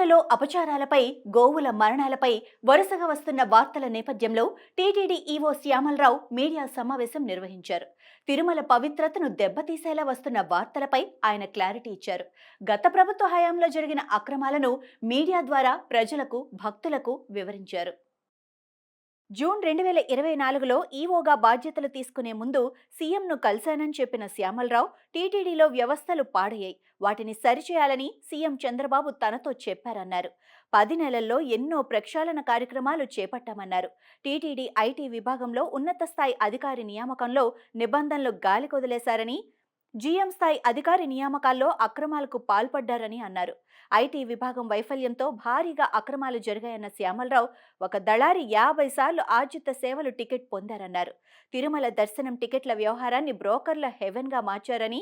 గోశాలలో అపచారాలపై, గోవుల మరణాలపై వరుసగా వస్తున్న వార్తల నేపథ్యంలో టీటీడీ ఈవో శ్యామలరావు మీడియా సమావేశం నిర్వహించారు. తిరుమల పవిత్రతను దెబ్బతీసేలా వస్తున్న వార్తలపై ఆయన క్లారిటీ ఇచ్చారు. గత ప్రభుత్వ హయాంలో జరిగిన అక్రమాలను మీడియా ద్వారా ప్రజలకు, భక్తులకు వివరించారు. జూన్ 2024లో ఈవోగా బాధ్యతలు తీసుకునే ముందు సీఎంను కలిశానని చెప్పిన శ్యామలరావు, టీటీడీలో వ్యవస్థలు పాడయ్యాయి, వాటిని సరిచేయాలని సీఎం చంద్రబాబు తనతో చెప్పారన్నారు. 10 నెలల్లో ఎన్నో ప్రక్షాళన కార్యక్రమాలు చేపట్టామన్నారు. టీటీడీ ఐటీ విభాగంలో ఉన్నత స్థాయి అధికారి నియామకంలో నిబంధనలు గాలికొదిలేశారని, జీఎం స్థాయి అధికారి నియామకాల్లో అక్రమాలకు పాల్పడ్డారని అన్నారు. ఐటీ విభాగం వైఫల్యంతో భారీగా అక్రమాలు జరిగాయన్న శ్యామలరావు, ఒక దళారి 50 సార్లు ఆర్జిత సేవలు టికెట్ పొందారన్నారు. తిరుమల దర్శనం టికెట్ల వ్యవహారాన్ని బ్రోకర్ల హెవెన్గా మార్చారని,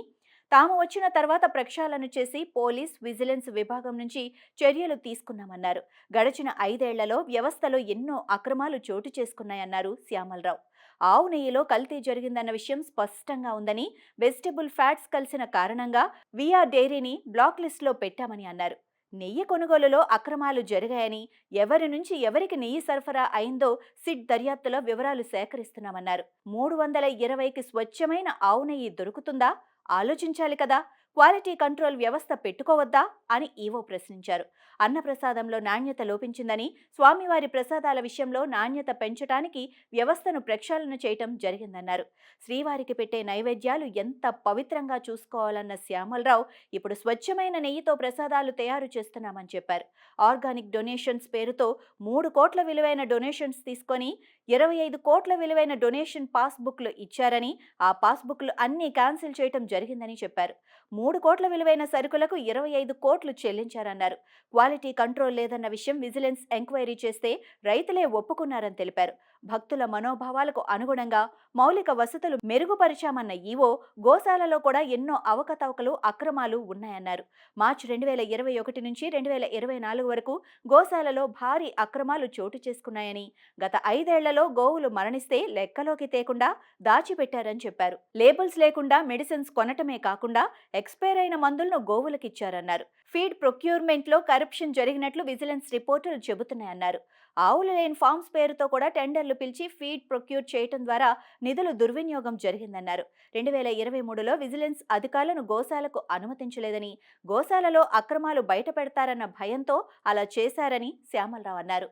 తాము వచ్చిన తర్వాత ప్రక్షాళన చేసి పోలీస్, విజిలెన్స్ విభాగం నుంచి చర్యలు తీసుకున్నామన్నారు. గడిచిన 5 ఏళ్లలో వ్యవస్థలో ఎన్నో అక్రమాలు చోటు చేసుకున్నాయన్నారు శ్యామలరావు. ఆవు నెయ్యిలో కల్తీ జరిగిందన్న విషయం స్పష్టంగా ఉందని, వెజిటబుల్ ఫ్యాట్స్ కలిసిన కారణంగా విఆర్ డైరీని బ్లాక్ లిస్టులో పెట్టామని అన్నారు. నెయ్యి కొనుగోలులో అక్రమాలు జరిగాయని, ఎవరి నుంచి ఎవరికి నెయ్యి సరఫరా అయిందో సిట్ దర్యాప్తులో వివరాలు సేకరిస్తున్నామన్నారు. 320కి స్వచ్ఛమైన ఆవు నెయ్యి దొరుకుతుందా? ఆలోచించాలి కదా. క్వాలిటీ కంట్రోల్ వ్యవస్థ పెట్టుకోవద్దా అని ఈవో ప్రశ్నించారు. అన్నప్రసాదంలో నాణ్యత లోపించిందని, స్వామివారి ప్రసాదాల విషయంలో నాణ్యత పెంచడానికి వ్యవస్థను ప్రక్షాళన చేయటం జరిగిందన్నారు. శ్రీవారికి పెట్టే నైవేద్యాలు ఎంత పవిత్రంగా చూసుకోవాలన్న శ్యామలరావు, ఇప్పుడు స్వచ్ఛమైన నెయ్యితో ప్రసాదాలు తయారు చేస్తున్నామని చెప్పారు. ఆర్గానిక్ డొనేషన్స్ పేరుతో 3 కోట్ల విలువైన డొనేషన్స్ తీసుకొని 25 కోట్ల విలువైన డొనేషన్ పాస్బుక్లు ఇచ్చారని, ఆ పాస్బుక్లు అన్నీ క్యాన్సిల్ చేయటం జరిగిందని చెప్పారు. 3 కోట్ల విలువైన సరుకులకు 25 కోట్లు చెల్లించారన్నారు. క్వాలిటీ కంట్రోల్ లేదన్న విషయం విజిలెన్స్ ఎంక్వైరీ చేస్తే రైతులే ఒప్పుకున్నారని తెలిపారు. భక్తుల మనోభావాలకు అనుగుణంగా మౌలిక వసతులు మెరుగుపరిచామన్న ఈవో, గోశాలలో కూడా ఎన్నో అవకతవకలు, అక్రమాలు ఉన్నాయన్నారు. మార్చి 2021 నుంచి 2024 వరకు గోశాలలో భారీ అక్రమాలు చోటు చేసుకున్నాయని, గత 5 ఏళ్లలో గోవులు మరణిస్తే లెక్కలోకి తేకుండా దాచిపెట్టారని చెప్పారు. లేబుల్స్ లేకుండా మెడిసిన్స్ కొనటమే కాకుండా ఎక్స్పైర్ అయిన మందులను గోవులకిచ్చారన్నారు. ఫీడ్ ప్రొక్యూర్మెంట్లో కరప్షన్ జరిగినట్లు విజిలెన్స్ రిపోర్టులు చెబుతున్నాయన్నారు. ఆవులు లేని ఫార్మ్స్ పేరుతో కూడా టెండర్లు పిలిచి ఫీడ్ ప్రొక్యూర్ చేయటం ద్వారా నిధులు దుర్వినియోగం జరిగిందన్నారు. 2023లో విజిలెన్స్ అధికారులను గోశాలకు అనుమతించలేదని, గోశాలలో అక్రమాలు బయటపెడతారన్న భయంతో అలా చేశారని శ్యామలరావు అన్నారు.